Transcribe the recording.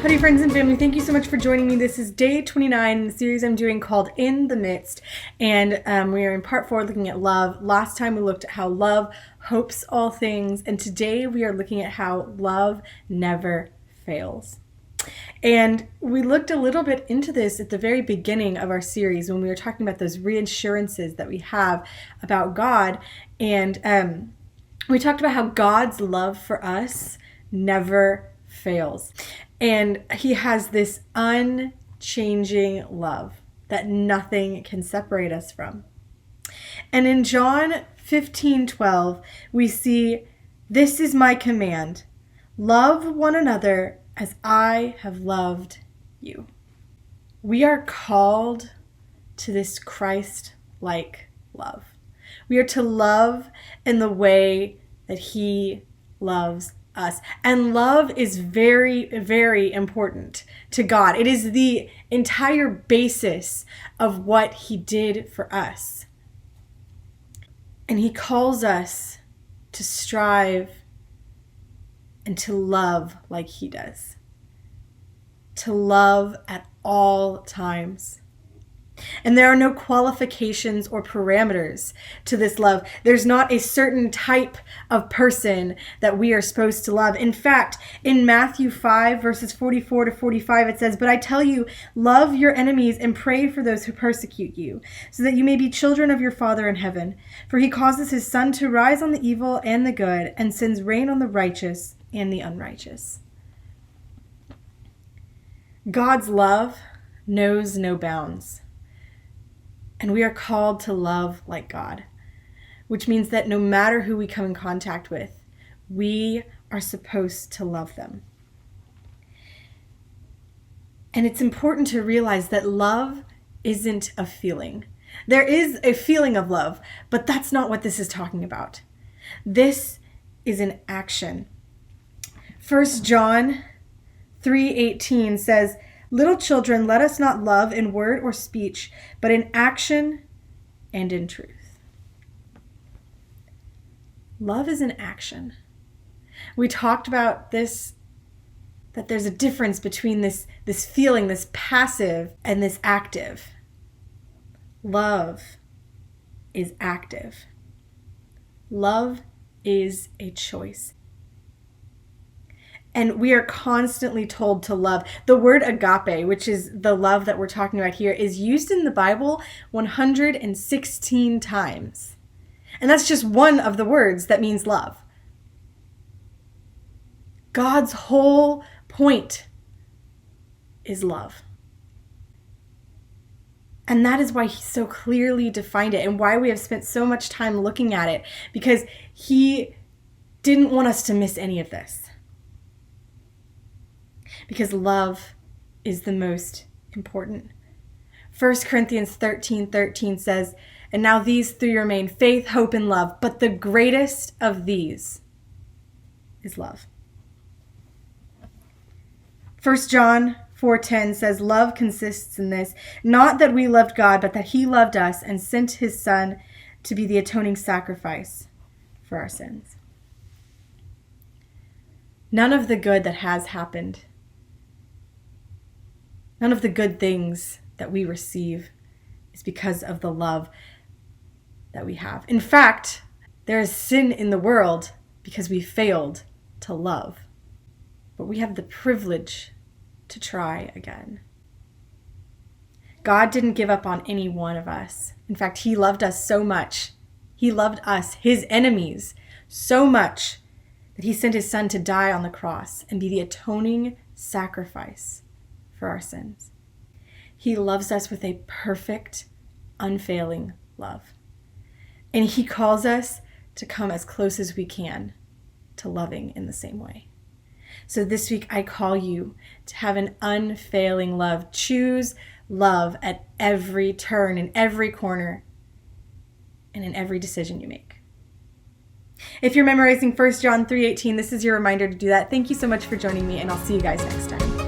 Howdy friends and family, thank you so much for joining me. This is day 29 in the series I'm doing called In the Midst, and we are in part 4 looking at love. Last time we looked at how love hopes all things, and today we are looking at how love never fails. And we looked a little bit into this at the very beginning of our series when we were talking about those reassurances that we have about God, and we talked about how God's love for us never fails. And he has this unchanging love that nothing can separate us from. And in John 15:12, we see, "This is my command, love one another as I have loved you." We are called to this Christ-like love. We are to love in the way that he loves us. And love is very, very important to God. It is the entire basis of what he did for us. And he calls us to strive and to love like he does. To love at all times. And there are no qualifications or parameters to this love. There's not a certain type of person that we are supposed to love. In fact, in Matthew 5, verses 44 to 45, it says, "But I tell you, love your enemies and pray for those who persecute you, so that you may be children of your Father in heaven. For he causes his sun to rise on the evil and the good, and sends rain on the righteous and the unrighteous." God's love knows no bounds. And we are called to love like God, which means that no matter who we come in contact with, we are supposed to love them. And it's important to realize that love isn't a feeling. There is a feeling of love, but that's not what this is talking about. This is an action. 1 John 3:18 says, "Little children, let us not love in word or speech, but in action and in truth." Love is an action. We talked about this, that there's a difference between this feeling, this passive, and this active. Love is active. Love is a choice. And we are constantly told to love. The word agape, which is the love that we're talking about here, is used in the Bible 116 times. And that's just one of the words that means love. God's whole point is love. And that is why he so clearly defined it and why we have spent so much time looking at it, because he didn't want us to miss any of this. Because love is the most important. 1 Corinthians 13:13 says, "And now these three remain, faith, hope, and love. But the greatest of these is love." 1 John 4:10 says, "Love consists in this, not that we loved God, but that he loved us and sent his Son to be the atoning sacrifice for our sins." None of the good that has happened, none of the good things that we receive is because of the love that we have. In fact, there is sin in the world because we failed to love. But we have the privilege to try again. God didn't give up on any one of us. In fact, he loved us so much. He loved us, his enemies, so much that he sent his Son to die on the cross and be the atoning sacrifice for our sins. He loves us with a perfect, unfailing love. And he calls us to come as close as we can to loving in the same way. So this week I call you to have an unfailing love. Choose love at every turn, in every corner, and in every decision you make. If you're memorizing 1 John 3:18, this is your reminder to do that. Thank you so much for joining me, and I'll see you guys next time.